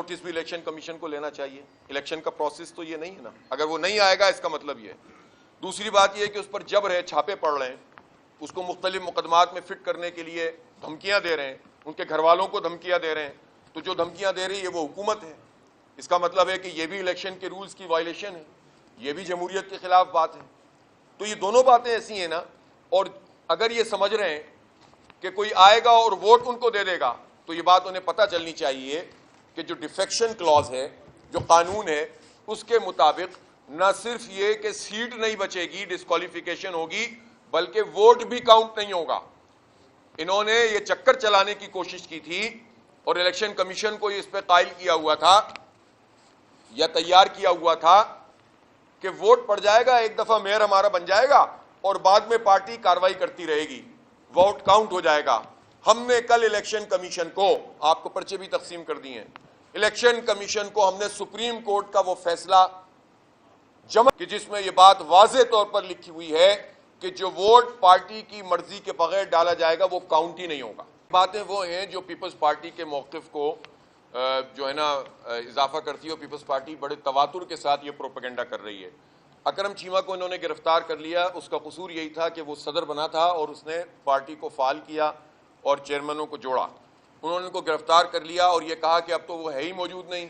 Notice بھی election commission کو لینا چاہیے. الیکشن کا پروسیس تو یہ نہیں ہے نا, اگر وہ نہیں آئے گا اس کا مطلب یہ ہے. دوسری بات یہ ہے کہ اس پر جبر ہے, چھاپے پڑ رہے ہیں, اس کو مختلف مقدمات میں فٹ کرنے کے لیے دھمکیاں دے رہے ہیں, ان کے گھر والوں کو دھمکیاں دے رہے ہیں. تو جو دھمکیاں دے رہی ہے وہ حکومت ہے. اس کا مطلب ہے کہ یہ بھی الیکشن کے رولز کی وائلیشن ہے, یہ بھی جمہوریت کے خلاف بات ہے. تو یہ دونوں باتیں ایسی ہیں نا, اور اگر یہ سمجھ رہے ہیں کہ کوئی آئے گا اور ووٹ ان کو دے دے گا, تو یہ بات انہیں پتہ چلنی چاہیے کہ جو ڈیفیکشن کلاز ہے, جو قانون ہے, اس کے مطابق نہ صرف یہ کہ سیٹ نہیں بچے گی, ڈسکوالیفیکیشن ہوگی, بلکہ ووٹ بھی کاؤنٹ نہیں ہوگا. انہوں نے یہ چکر چلانے کی کوشش کی تھی اور الیکشن کمیشن کو اس پہ قائل کیا ہوا تھا یا تیار کیا ہوا تھا کہ ووٹ پڑ جائے گا, ایک دفعہ میئر ہمارا بن جائے گا اور بعد میں پارٹی کاروائی کرتی رہے گی, ووٹ کاؤنٹ ہو جائے گا. ہم نے کل الیکشن کمیشن کو, آپ کو پرچے بھی تقسیم کر دیے ہیں, الیکشن کمیشن کو ہم نے سپریم کورٹ کا وہ فیصلہ جمع کہ جس میں یہ بات واضح طور پر لکھی ہوئی ہے کہ جو ووٹ پارٹی کی مرضی کے بغیر ڈالا جائے گا وہ کاؤنٹ ہی نہیں ہوگا. باتیں وہ ہیں جو پیپلز پارٹی کے موقف کو جو ہے نا اضافہ کرتی ہے, اور پیپلز پارٹی بڑے تواتر کے ساتھ یہ پروپیگنڈا کر رہی ہے. اکرم چیمہ کو انہوں نے گرفتار کر لیا, اس کا قصور یہی تھا کہ وہ صدر بنا تھا اور اس نے پارٹی کو فعال کیا اور چیئرمینوں کو جوڑا. انہوں نے ان کو گرفتار کر لیا اور یہ کہا کہ اب تو وہ ہے ہی موجود نہیں,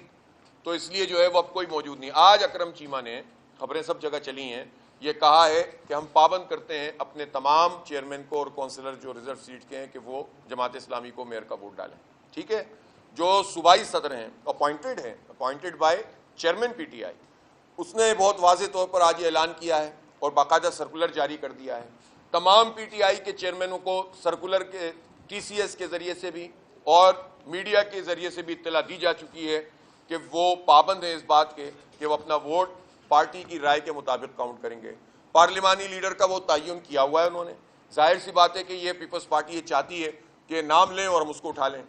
تو اس لیے جو ہے وہ اب کوئی موجود نہیں. آج اکرم چیمہ نے, خبریں سب جگہ چلی ہیں, یہ کہا ہے کہ ہم پابند کرتے ہیں اپنے تمام چیئرمین کو اور کونسلر جو ریزرو سیٹ کے ہیں کہ وہ جماعت اسلامی کو میئر کا ووٹ ڈالیں. ٹھیک ہے, جو صوبائی صدر ہیں appointed by chairman P T I, اس نے بہت واضح طور پر آج یہ اعلان کیا ہے اور باقاعدہ سرکولر جاری کر دیا ہے. تمام پی ٹی آئی کے چیئرمینوں کو سرکولر کے ٹی سی ایس کے ذریعے سے بھی اور میڈیا کے ذریعے سے بھی اطلاع دی جا چکی ہے کہ وہ پابند ہیں اس بات کے کہ وہ اپنا ووٹ پارٹی کی رائے کے مطابق کاؤنٹ کریں گے. پارلیمانی لیڈر کا وہ تعین کیا ہوا ہے انہوں نے. ظاہر سی بات ہے کہ یہ پیپلز پارٹی یہ چاہتی ہے کہ نام لیں اور ہم اس کو اٹھا لیں,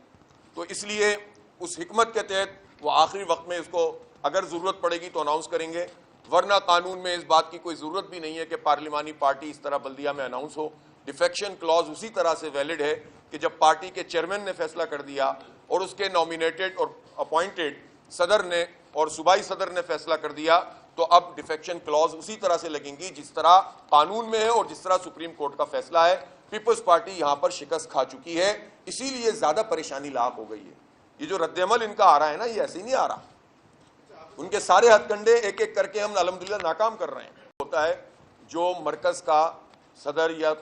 تو اس لیے اس حکمت کے تحت وہ آخری وقت میں اس کو اگر ضرورت پڑے گی تو اناؤنس کریں گے, ورنہ قانون میں اس بات کی کوئی ضرورت بھی نہیں ہے کہ پارلیمانی پارٹی اس طرح بلدیہ میں اناؤنس ہو. ڈیفیکشن کلاز اسی طرح سے ویلڈ ہے کہ جب پارٹی کے چیئرمین نے فیصلہ کر دیا اور اس کے نامینیٹڈ اور اپوائنٹڈ صدر نے اور صوبائی صدر نے فیصلہ کر دیا, تو اب ڈیفیکشن کلاز اسی طرح سے لگیں گی جس طرح قانون میں ہے اور جس طرح سپریم کورٹ کا فیصلہ ہے. پیپلز پارٹی یہاں پر شکست کھا چکی ہے, اسی لیے زیادہ پریشانی لاحق ہو گئی ہے. یہ جو رد عمل ان کا آ رہا ہے نا, یہ ایسے ہی نہیں آ رہا, ان کے سارے ہتھ کنڈے ایک ایک کر کے ہم الحمدللہ ناکام کر رہے ہیں. ہوتا ہے جو مرکز کا صدر یا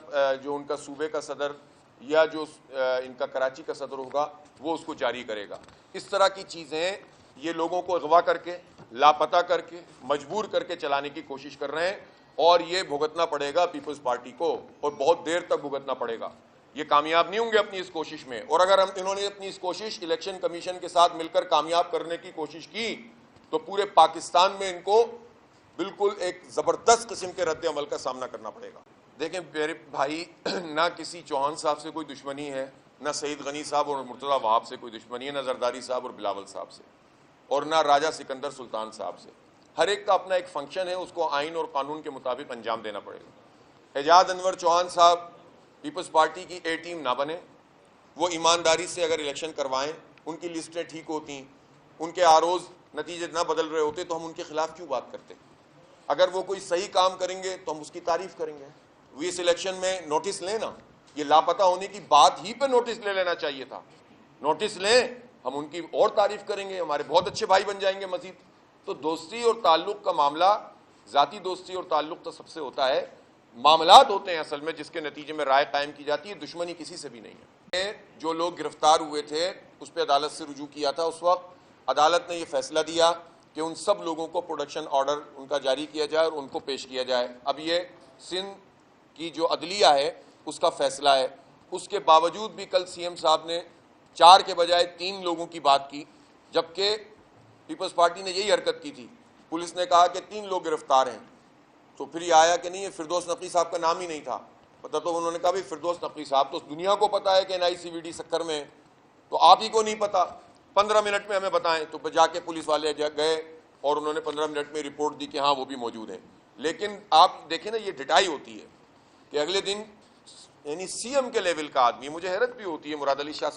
جو ان کا صوبے کا صدر یا جو ان کا کراچی کا صدر ہوگا وہ اس کو جاری کرے گا. اس طرح کی چیزیں یہ لوگوں کو اغوا کر کے, لاپتہ کر کے, مجبور کر کے چلانے کی کوشش کر رہے ہیں, اور یہ بھگتنا پڑے گا پیپلز پارٹی کو, اور بہت دیر تک بھگتنا پڑے گا. یہ کامیاب نہیں ہوں گے اپنی اس کوشش میں, اور اگر انہوں نے اپنی اس کوشش الیکشن کمیشن کے ساتھ مل کر کامیاب کرنے کی کوشش کی تو پورے پاکستان میں ان کو بالکل ایک زبردست قسم کے رد عمل کا سامنا کرنا پڑے گا. دیکھیں میرے بھائی, نہ کسی چوہان صاحب سے کوئی دشمنی ہے, نہ سعید غنی صاحب اور مرتضیٰ وہاب سے کوئی دشمنی ہے, نہ زرداری صاحب اور بلاول صاحب سے, اور نہ راجہ سکندر سلطان صاحب سے. ہر ایک کا اپنا ایک فنکشن ہے, اس کو آئین اور قانون کے مطابق انجام دینا پڑے گا. اعجاز انور چوہان صاحب پیپلز پارٹی کی اے ٹیم نہ بنے, وہ ایمانداری سے اگر الیکشن کروائیں, ان کی لسٹیں ٹھیک ہوتی, ان کے آروز نتیجے نہ بدل رہے ہوتے تو ہم ان کے خلاف کیوں بات کرتے. اگر وہ کوئی صحیح کام کریں گے تو ہم اس کی تعریف کریں گے. وہ اس الیکشن میں نوٹس لیں نا, یہ لاپتہ ہونے کی بات ہی پہ نوٹس لے لینا چاہیے تھا. نوٹس لیں, ہم ان کی اور تعریف کریں گے, ہمارے بہت اچھے بھائی بن جائیں گے مزید. تو دوستی اور تعلق کا معاملہ, ذاتی دوستی اور تعلق تو سب سے ہوتا ہے, معاملات ہوتے ہیں اصل میں جس کے نتیجے میں رائے قائم کی جاتی ہے, دشمنی کسی سے بھی نہیں ہے. جو لوگ گرفتار ہوئے تھے اس پہ عدالت سے رجوع کیا تھا, اس وقت عدالت نے یہ فیصلہ دیا کہ ان سب لوگوں کو پروڈکشن آرڈر ان کا جاری کیا جائے اور ان کو پیش کیا جائے. اب یہ سندھ کی جو عدلیہ ہے اس کا فیصلہ ہے. اس کے باوجود بھی کل سی ایم صاحب نے 4 کے بجائے 3 لوگوں کی بات کی, جبکہ پیپلز پارٹی نے یہی حرکت کی تھی. پولیس نے کہا کہ 3 لوگ گرفتار ہیں, تو پھر یہ آیا کہ نہیں, یہ فردوس نقوی صاحب کا نام ہی نہیں تھا پتہ, تو انہوں نے کہا بھائی فردوس نقوی صاحب تو دنیا کو پتا ہے کہ NICVD سکر میں, تو آپ ہی کو نہیں پتا, 15 منٹ میں ہمیں بتائیں. تو جا کے پولیس والے گئے اور انہوں نے 15 منٹ میں رپورٹ دی کہ ہاں وہ بھی موجود ہیں. لیکن آپ دیکھیں نا, یہ ڈٹائی ہوتی ہے کہ اگلے دن یعنی سی ایم کے لیول کا آدمی, مجھے حیرت بھی ہوتی ہے مراد علی شاہ